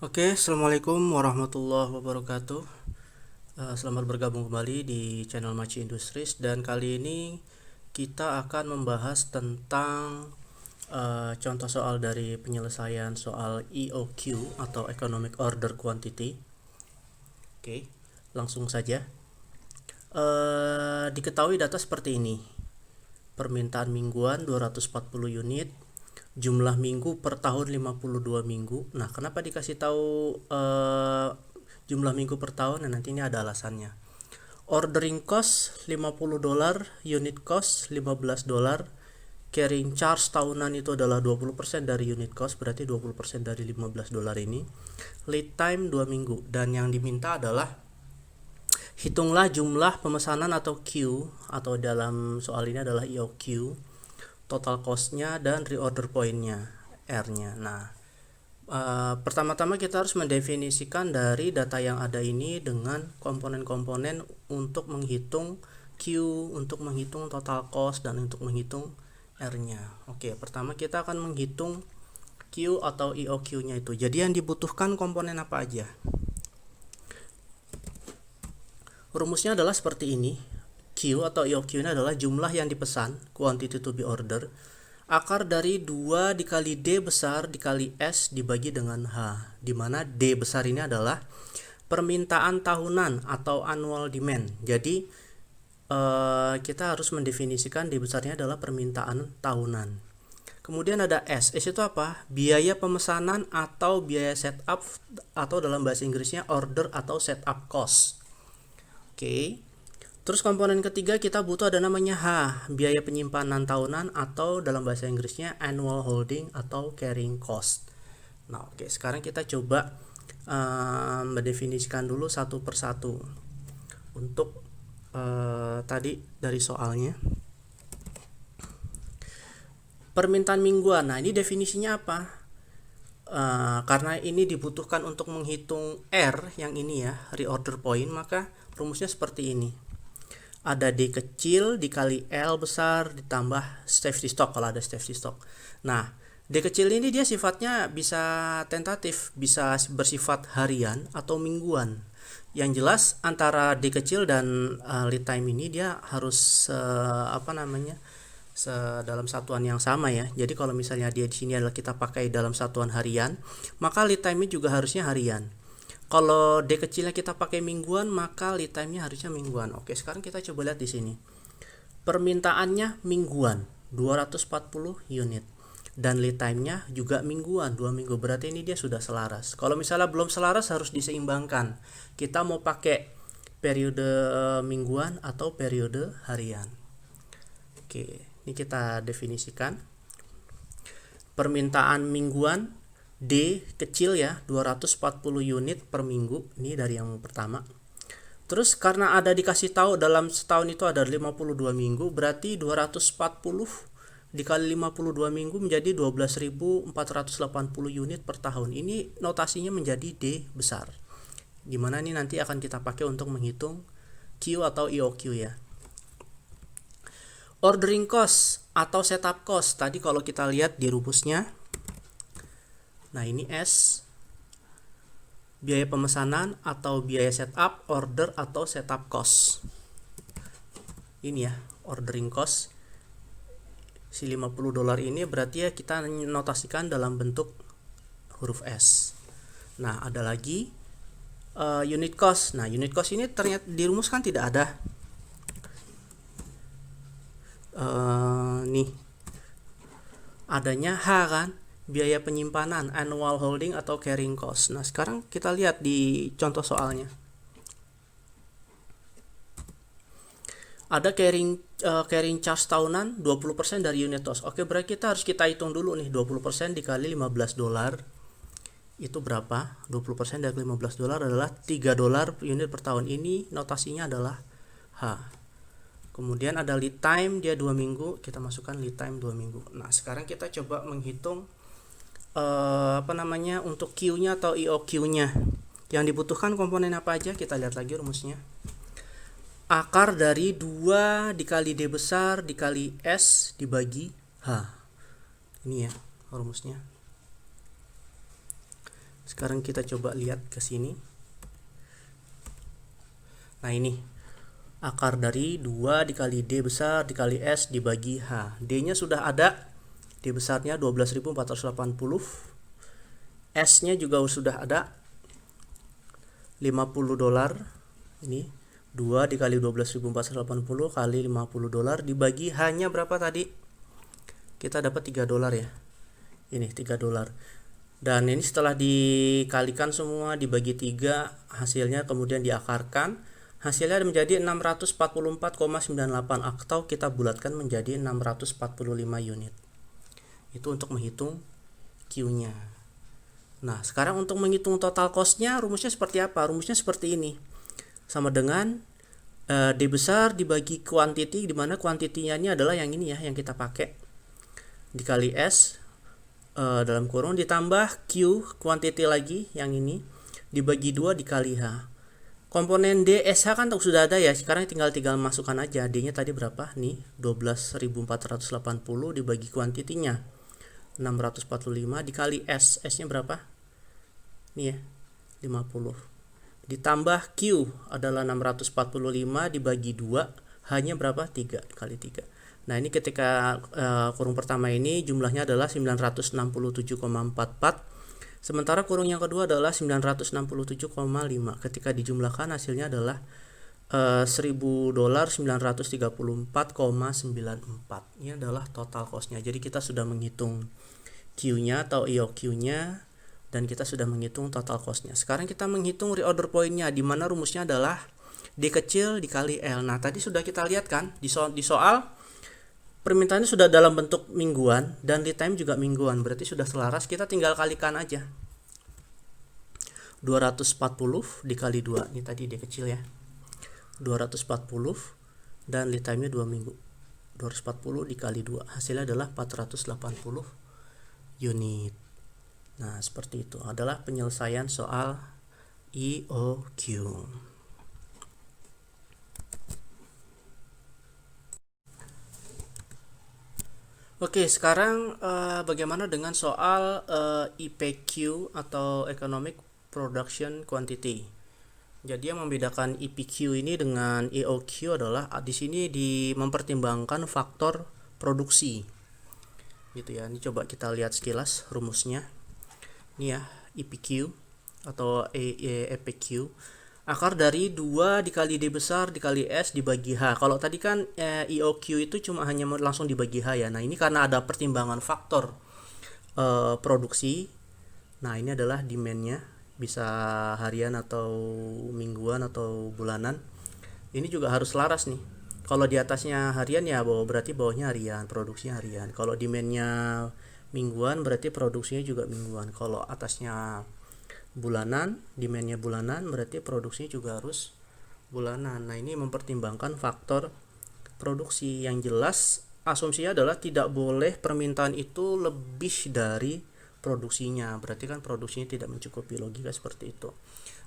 Oke, assalamualaikum warahmatullahi wabarakatuh. Selamat bergabung kembali di channel Maci Industries dan kali ini kita akan membahas tentang contoh soal dari penyelesaian soal EOQ atau Economic Order Quantity. Oke, langsung saja. Diketahui data seperti ini. Permintaan mingguan 240 unit, jumlah minggu per tahun 52 minggu. Nah, kenapa dikasih tahu jumlah minggu per tahun? Nah, nanti ini ada alasannya. Ordering cost $50, unit cost $15, carrying charge tahunan itu adalah 20% dari unit cost, berarti 20% dari $15 ini. Lead time 2 minggu dan yang diminta adalah hitunglah jumlah pemesanan atau Q, atau dalam soal ini adalah EOQ, total cost-nya dan reorder point-nya, R-nya. Nah, pertama-tama kita harus mendefinisikan dari data yang ada ini dengan komponen-komponen untuk menghitung Q, untuk menghitung total cost, dan untuk menghitung R-nya. Oke, pertama kita akan menghitung Q atau EOQ-nya itu. Jadi yang dibutuhkan komponen apa aja? Rumusnya adalah seperti ini. Q atau EOQ ini adalah jumlah yang dipesan, quantity to be ordered, akar dari 2 dikali D besar dikali S dibagi dengan H, di mana D besar ini adalah permintaan tahunan atau annual demand. Jadi kita harus mendefinisikan D besarnya adalah permintaan tahunan. Kemudian ada S. S itu apa? Biaya pemesanan atau biaya setup, atau dalam bahasa Inggrisnya order atau setup cost. Oke. Terus komponen ketiga kita butuh ada namanya H, biaya penyimpanan tahunan atau dalam bahasa Inggrisnya annual holding atau carrying cost. Nah, oke, sekarang kita coba mendefinisikan dulu satu persatu. Untuk tadi dari soalnya. Permintaan mingguan. Nah, ini definisinya apa? Karena ini dibutuhkan untuk menghitung R yang ini ya, reorder point, maka rumusnya seperti ini. Ada D kecil dikali L besar ditambah safety stock kalau ada safety stock. Nah, D kecil ini dia sifatnya bisa tentatif, bisa bersifat harian atau mingguan. Yang jelas antara D kecil dan lead time ini dia harus dalam satuan yang sama ya. Jadi kalau misalnya dia di sini adalah kita pakai dalam satuan harian, maka lead time-nya juga harusnya harian. Kalau D kecilnya kita pakai mingguan, maka lead time-nya harusnya mingguan. Oke, sekarang kita coba lihat di sini. Permintaannya mingguan, 240 unit. Dan lead time-nya juga mingguan, 2 minggu. Berarti ini dia sudah selaras. Kalau misalnya belum selaras harus diseimbangkan. Kita mau pakai periode mingguan atau periode harian. Oke, ini kita definisikan. Permintaan mingguan D kecil ya, 240 unit per minggu. Ini dari yang pertama. Terus karena ada dikasih tahu dalam setahun itu ada 52 minggu, berarti 240 dikali 52 minggu menjadi 12.480 unit per tahun. Ini notasinya menjadi D besar. Dimana ini nanti akan kita pakai untuk menghitung Q atau EOQ ya. Ordering cost atau setup cost. Tadi kalau kita lihat di rumusnya, nah ini S, biaya pemesanan atau biaya setup, order atau setup cost. Ini ya, ordering cost. Si $50 ini berarti ya kita notasikan dalam bentuk huruf S. Nah, ada lagi unit cost. Nah, unit cost ini ternyata dirumuskan tidak ada. Nih. Adanya H kan? Biaya penyimpanan, annual holding atau carrying cost. Nah, sekarang kita lihat di contoh soalnya. Ada carrying charge tahunan 20% dari unit cost. Oke, berarti kita hitung dulu nih, 20% dikali $15. Itu berapa? 20% dari $15 adalah $3 unit per tahun. Ini notasinya adalah H. Kemudian ada lead time, dia 2 minggu, kita masukkan lead time 2 minggu. Nah, sekarang kita coba menghitung untuk Q-nya atau EOQ-nya. Yang dibutuhkan komponen apa aja? Kita lihat lagi rumusnya. Akar dari 2 dikali D besar dikali S dibagi H. Ini ya rumusnya. Sekarang kita coba lihat ke sini. Nah, ini akar dari 2 dikali D besar dikali S dibagi H. D-nya sudah ada. D besarnya 12.480. S-nya juga sudah ada. $50. Ini 2 dikali 12.480 kali $50 dibagi H-nya berapa tadi? Kita dapat $3 ya. Ini $3. Dan ini setelah dikalikan semua dibagi 3, hasilnya kemudian diakarkan, hasilnya menjadi 644,98 atau kita bulatkan menjadi 645 unit. Itu untuk menghitung Q-nya. Nah, sekarang untuk menghitung total cost-nya, rumusnya seperti apa? Rumusnya seperti ini. Sama dengan D besar dibagi quantity, di mana quantity-nya ini adalah yang ini ya, yang kita pakai, dikali S dalam kurung ditambah Q quantity lagi yang ini dibagi 2 dikali H. Komponen D SH kan sudah ada ya, sekarang tinggal masukkan aja. D-nya tadi berapa? Nih 12.480 dibagi kuantitinya 645 dikali S. S-nya berapa? Nih ya, 50. Ditambah Q adalah 645 dibagi 2, H-nya berapa? 3 kali 3. Nah, ini ketika kurung pertama ini jumlahnya adalah 967,44. Sementara kurung yang kedua adalah 967,5. Ketika dijumlahkan hasilnya adalah $1.000 934,94. Ini adalah total cost-nya. Jadi kita sudah menghitung Q-nya atau EOQ-nya dan kita sudah menghitung total cost-nya. Sekarang kita menghitung reorder point-nya, di mana rumusnya adalah D kecil dikali L. Nah, tadi sudah kita lihat kan di soal permintaannya sudah dalam bentuk mingguan dan lead time juga mingguan, berarti sudah selaras. Kita tinggal kalikan aja. 240 dikali 2, ini tadi D kecil ya, 240 dan lead time-nya 2 minggu. 240 dikali 2, hasilnya adalah 480 unit. Nah, seperti itu adalah penyelesaian soal EOQ. Oke, sekarang bagaimana dengan soal EPQ atau Economic Production Quantity. Jadi yang membedakan EPQ ini dengan EOQ adalah di sini mempertimbangkan faktor produksi. Gitu ya. Ini coba kita lihat sekilas rumusnya. Ini ya, EPQ atau EPQ. Akar dari 2 dikali D besar dikali S dibagi H. Kalau tadi kan EOQ itu cuma hanya langsung dibagi H ya. Nah, ini karena ada pertimbangan faktor produksi. Nah, ini adalah demand-nya, bisa harian atau mingguan atau bulanan. Ini juga harus selaras nih. Kalau di atasnya harian ya berarti bawahnya harian, produksinya harian. Kalau demand-nya mingguan berarti produksinya juga mingguan. Kalau atasnya bulanan, demand-nya bulanan, berarti produksinya juga harus bulanan. Nah, ini mempertimbangkan faktor produksi. Yang jelas asumsinya adalah tidak boleh permintaan itu lebih dari produksinya, berarti kan produksinya tidak mencukupi, logika seperti itu.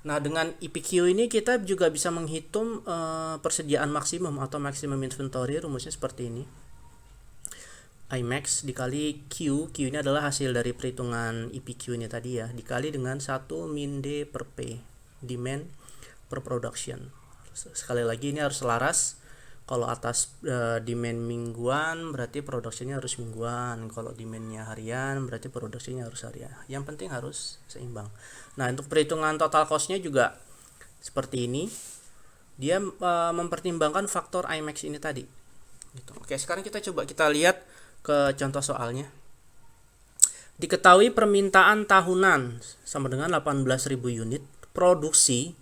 Nah, dengan EPQ ini kita juga bisa menghitung persediaan maksimum atau maximum inventory. Rumusnya seperti ini. Imax dikali Q. Q ini adalah hasil dari perhitungan EPQ ini tadi ya, dikali dengan 1 min D per P, demand per production. Sekali lagi ini harus selaras. Kalau atas demand mingguan berarti produksinya harus mingguan. Kalau demandnya harian berarti produksinya harus harian. Yang penting harus seimbang. Nah, untuk perhitungan total cost-nya juga seperti ini. Dia mempertimbangkan faktor Imax ini tadi. Gitu. Oke, sekarang kita lihat ke contoh soalnya. Diketahui permintaan tahunan sama dengan 18.000 unit, produksi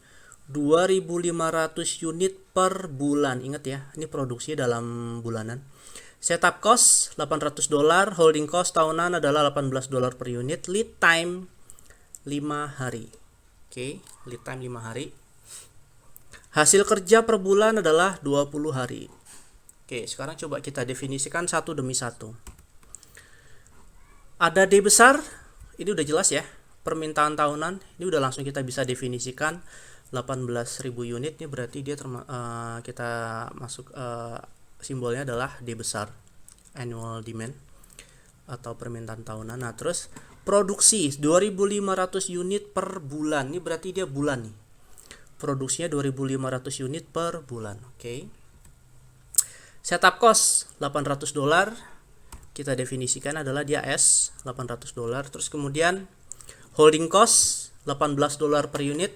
2.500 unit per bulan. Ingat ya, ini produksi dalam bulanan. Setup cost $800, holding cost tahunan adalah $18 per unit, lead time 5 hari. Oke, lead time 5 hari. Hasil kerja per bulan adalah 20 hari. Oke, sekarang coba kita definisikan satu demi satu. Ada D besar, ini udah jelas ya, permintaan tahunan, ini udah langsung kita bisa definisikan 18.000 unit. Ini berarti dia kita masuk simbolnya adalah D besar, annual demand atau permintaan tahunan. Nah, terus Produksi 2.500 unit per bulan. Ini berarti dia bulan nih. Produksinya 2.500 unit per bulan. Oke. Setup cost $800. Kita definisikan adalah dia S, $800. Terus kemudian holding cost $18 per unit.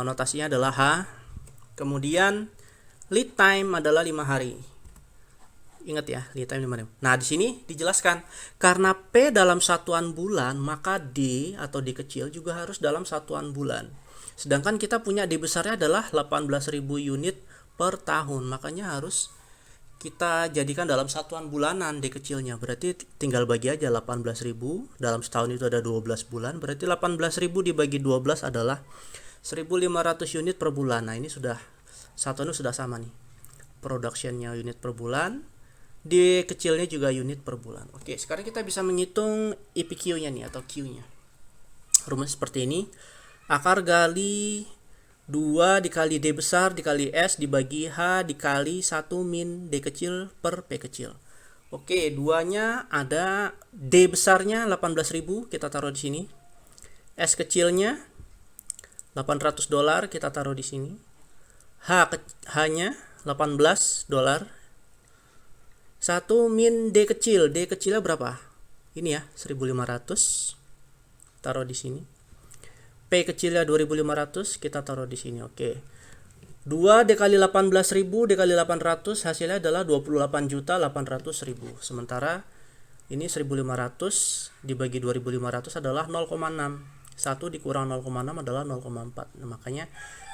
Notasinya adalah H. Kemudian lead time adalah 5 hari. Ingat ya, lead time 5 hari. Nah, di sini dijelaskan karena P dalam satuan bulan, maka D atau D kecil juga harus dalam satuan bulan. Sedangkan kita punya D besarnya adalah 18.000 unit per tahun. Makanya harus kita jadikan dalam satuan bulanan D kecilnya. Berarti tinggal bagi aja 18.000. Dalam setahun itu ada 12 bulan. Berarti 18.000 dibagi 12 adalah 1.500 unit per bulan. Nah, ini sudah satuannya sudah sama nih. Productionnya unit per bulan. D kecilnya juga unit per bulan. Oke, sekarang kita bisa menghitung IPQ-nya nih atau Q-nya. Rumus seperti ini. Akar gali 2 dikali D besar dikali S dibagi H dikali 1 min D kecil per P kecil. Oke, duanya ada D besarnya 18.000 kita taruh di sini. S kecilnya $800 kita taruh di sini. H-nya $18. 1 min D kecil. D kecilnya berapa? Ini ya, 1.500. Taruh di sini. P kecilnya 2.500, kita taruh di sini. Oke. 2 dikali 18.000 dikali 800 hasilnya adalah 28.800.000. Sementara ini 1.500 dibagi 2.500 adalah 0,6. 1 dikurang 0,6 adalah 0,4. Nah, makanya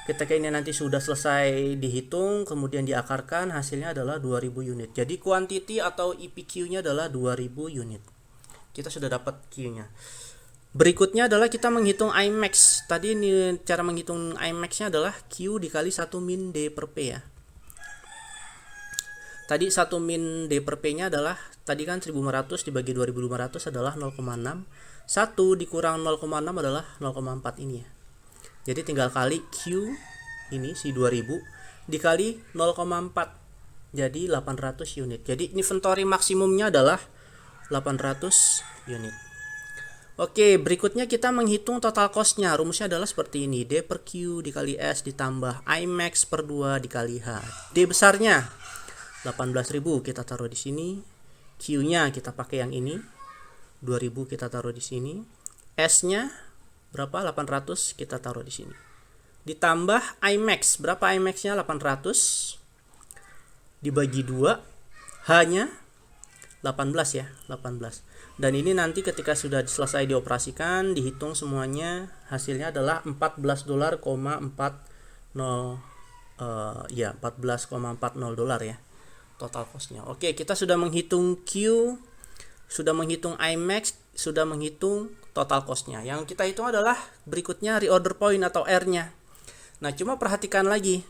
ketika ini nanti sudah selesai dihitung, kemudian diakarkan, hasilnya adalah 2.000 unit. Jadi quantity atau IPQ-nya adalah 2.000 unit. Kita sudah dapat Q-nya. Berikutnya adalah kita menghitung Imax. Tadi ini cara menghitung Imax-nya adalah Q dikali 1 min D per P ya. Tadi 1 min D per P-nya adalah, tadi kan 1.500 dibagi 2.500 adalah 0,6. 1 dikurang 0,6 adalah 0,4 ini ya. Jadi tinggal kali Q ini si 2000 dikali 0,4. Jadi 800 unit. Jadi inventory maksimumnya adalah 800 unit. Oke, berikutnya kita menghitung total cost-nya. Rumusnya adalah seperti ini. D per Q dikali S ditambah Imax per 2 dikali H. D besarnya 18.000 kita taruh di sini. Q-nya kita pakai yang ini. 2000 kita taruh di sini. S-nya berapa? 800 kita taruh di sini. Ditambah Imax. Berapa Imax-nya? 800 dibagi 2. H-nya 18 ya, 18. Dan ini nanti ketika sudah selesai dioperasikan, dihitung semuanya, hasilnya adalah $14,40 ya, $14,40 ya. Total cost-nya. Oke, kita sudah menghitung Q, sudah menghitung Imax, sudah menghitung total cost-nya. Yang kita hitung adalah berikutnya reorder point atau R-nya. Nah, cuma perhatikan lagi.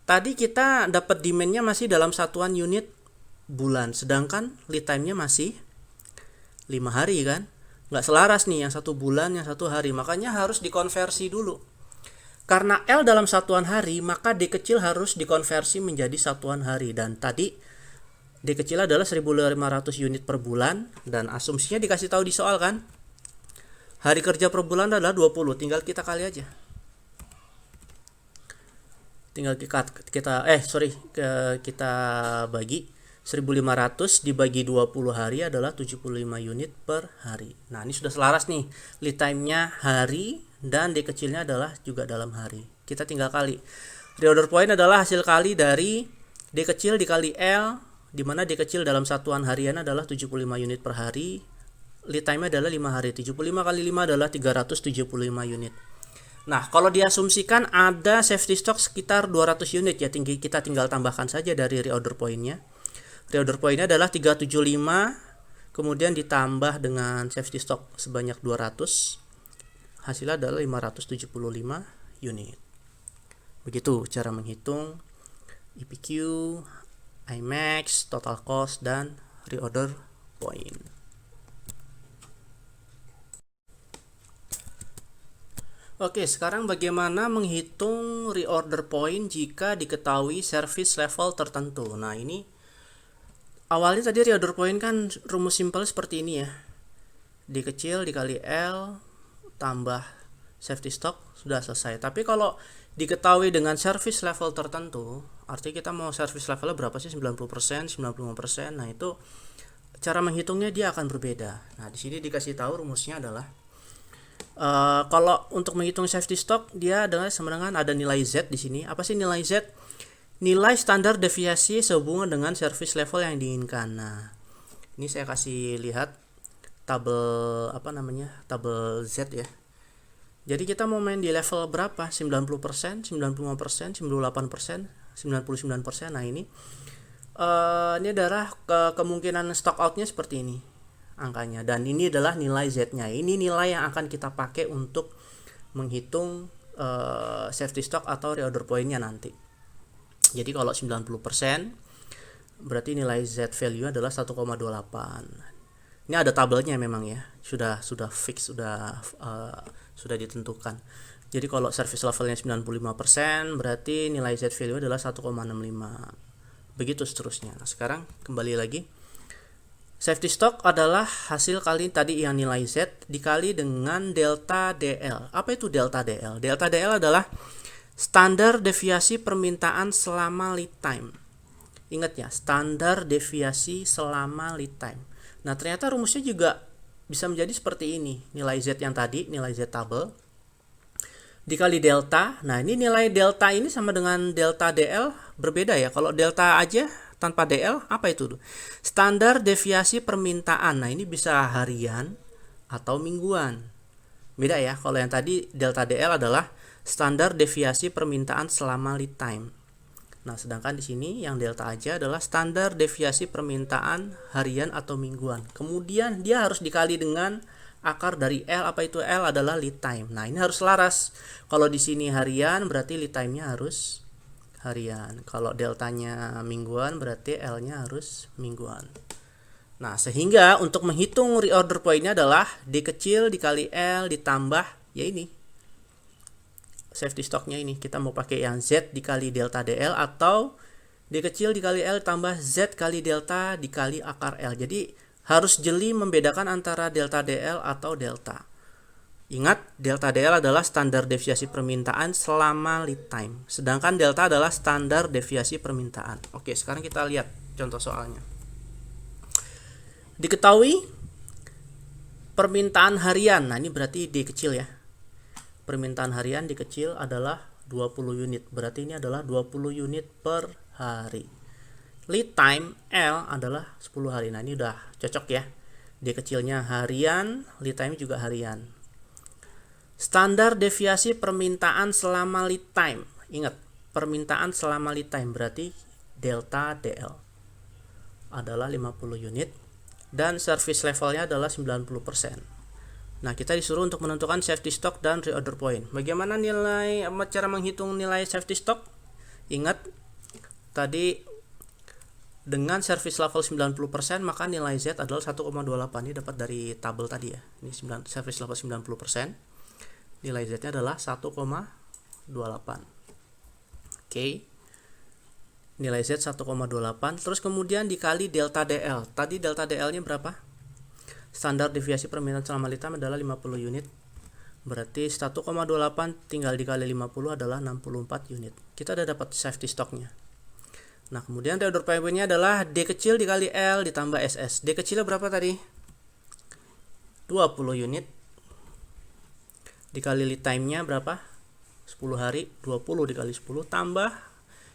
Tadi kita dapat demand-nya masih dalam satuan unit bulan, sedangkan lead time-nya masih 5 hari kan. Nggak selaras nih, yang 1 bulan, yang 1 hari. Makanya harus dikonversi dulu. Karena L dalam satuan hari, maka D kecil harus dikonversi menjadi satuan hari. Dan tadi D kecil adalah 1.500 unit per bulan, dan asumsinya dikasih tahu di soal kan. Hari kerja per bulan adalah 20, tinggal kita kali aja. Tinggal kita bagi 1.500 dibagi 20 hari adalah 75 unit per hari. Nah, ini sudah selaras nih. Lead time-nya hari dan D kecilnya adalah juga dalam hari. Kita tinggal kali. Reorder point adalah hasil kali dari D kecil dikali L, di mana D kecil dalam satuan harian adalah 75 unit per hari. Lead time-nya adalah 5 hari. 75 kali 5 adalah 375 unit. Nah, kalau diasumsikan ada safety stock sekitar 200 unit ya, kita tinggal tambahkan saja dari reorder point-nya. Reorder point-nya adalah 375, kemudian ditambah dengan safety stock sebanyak 200. Hasilnya adalah 575 unit. Begitu cara menghitung IPQ, Imax, total cost, dan reorder point. Oke, sekarang bagaimana menghitung reorder point jika diketahui service level tertentu. Nah, ini awalnya tadi reorder point kan rumus simpel seperti ini ya. D kecil dikali L tambah safety stock, sudah selesai. Tapi kalau diketahui dengan service level tertentu, artinya kita mau service levelnya berapa sih, 90%, 95%. Nah, itu cara menghitungnya dia akan berbeda. Nah, di sini dikasih tahu rumusnya adalah kalau untuk menghitung safety stock, dia adalah sama dengan ada nilai Z di sini. Apa sih nilai Z? Nilai standar deviasi sehubungan dengan service level yang diinginkan. Nah, ini saya kasih lihat tabel tabel Z ya. Jadi kita mau main di level berapa? 90%, 95%, 98%, 99%. Nah, ini adalah kemungkinan stock outnya seperti ini angkanya. Dan ini adalah nilai Z-nya. Ini nilai yang akan kita pakai untuk menghitung safety stock atau reorder point-nya nanti. Jadi kalau 90% berarti nilai Z value adalah 1,28. Ini ada tabelnya memang ya, sudah fix, sudah ditentukan. Jadi kalau service levelnya 95%, berarti nilai Z value adalah 1,65. Begitu seterusnya. Nah, sekarang kembali lagi. Safety stock adalah hasil kali tadi yang nilai Z dikali dengan delta DL. Apa itu delta DL? Delta DL adalah standar deviasi permintaan selama lead time. Ingat ya, standar deviasi selama lead time. Nah, ternyata rumusnya juga bisa menjadi seperti ini. Nilai Z yang tadi, nilai Z tabel, dikali delta. Nah, ini nilai delta ini sama dengan delta DL berbeda ya. Kalau delta aja tanpa DL, apa itu? Standar deviasi permintaan. Nah, ini bisa harian atau mingguan. Beda ya, kalau yang tadi delta DL adalah standar deviasi permintaan selama lead time. Nah, sedangkan di sini yang delta aja adalah standar deviasi permintaan harian atau mingguan. Kemudian dia harus dikali dengan akar dari L. Apa itu L? Adalah lead time. Nah, ini harus selaras. Kalau di sini harian, berarti lead time-nya harus harian. Kalau deltanya mingguan, berarti L-nya harus mingguan. Nah, sehingga untuk menghitung reorder point-nya adalah D kecil dikali L ditambah ya ini, safety stock-nya ini. Kita mau pakai yang Z dikali delta DL atau D kecil dikali L tambah Z kali delta dikali akar L. Jadi harus jeli membedakan antara delta DL atau delta. Ingat, delta DL adalah standar deviasi permintaan selama lead time. Sedangkan delta adalah standar deviasi permintaan. Oke, sekarang kita lihat contoh soalnya. Diketahui permintaan harian. Nah, ini berarti D kecil ya. Permintaan harian dikecil adalah 20 unit. Berarti ini adalah 20 unit per hari. Lead time L adalah 10 hari. Nah, ini udah cocok ya. D kecilnya harian, lead time juga harian. Standar deviasi permintaan selama lead time. Ingat, permintaan selama lead time berarti delta DL adalah 50 unit dan service levelnya adalah 90%. Nah, kita disuruh untuk menentukan safety stock dan reorder point. Bagaimana cara menghitung nilai safety stock? Ingat, tadi dengan service level 90%, maka nilai Z adalah 1,28. Ini dapat dari tabel tadi ya. Ini service level 90%. Nilai Z-nya adalah 1,28. Oke. Nilai Z 1,28. Terus kemudian dikali delta DL. Tadi delta DL-nya berapa? Standar deviasi permintaan selama lead time adalah 50 unit. Berarti 1,28 tinggal dikali 50 adalah 64 unit. Kita udah dapat safety stocknya. Nah, kemudian reorder point-nya adalah D kecil dikali L ditambah SS. D kecilnya berapa tadi? 20 unit. Dikali lead time-nya berapa? 10 hari. 20 dikali 10 tambah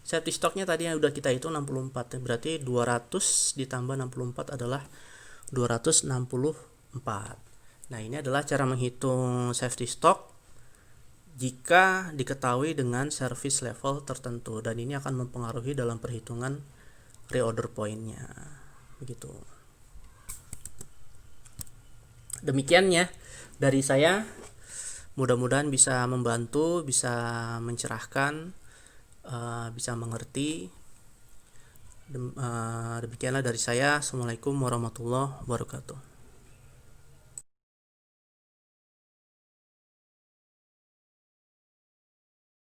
safety stocknya tadi yang udah kita hitung 64. Berarti 200 ditambah 64 adalah 264. Nah, ini adalah cara menghitung safety stock jika diketahui dengan service level tertentu, dan ini akan mempengaruhi dalam perhitungan reorder point-nya. Begitu. Demikian ya dari saya. Mudah-mudahan bisa membantu, bisa mencerahkan, bisa mengerti. Demikianlah dari saya. Assalamualaikum warahmatullahi wabarakatuh.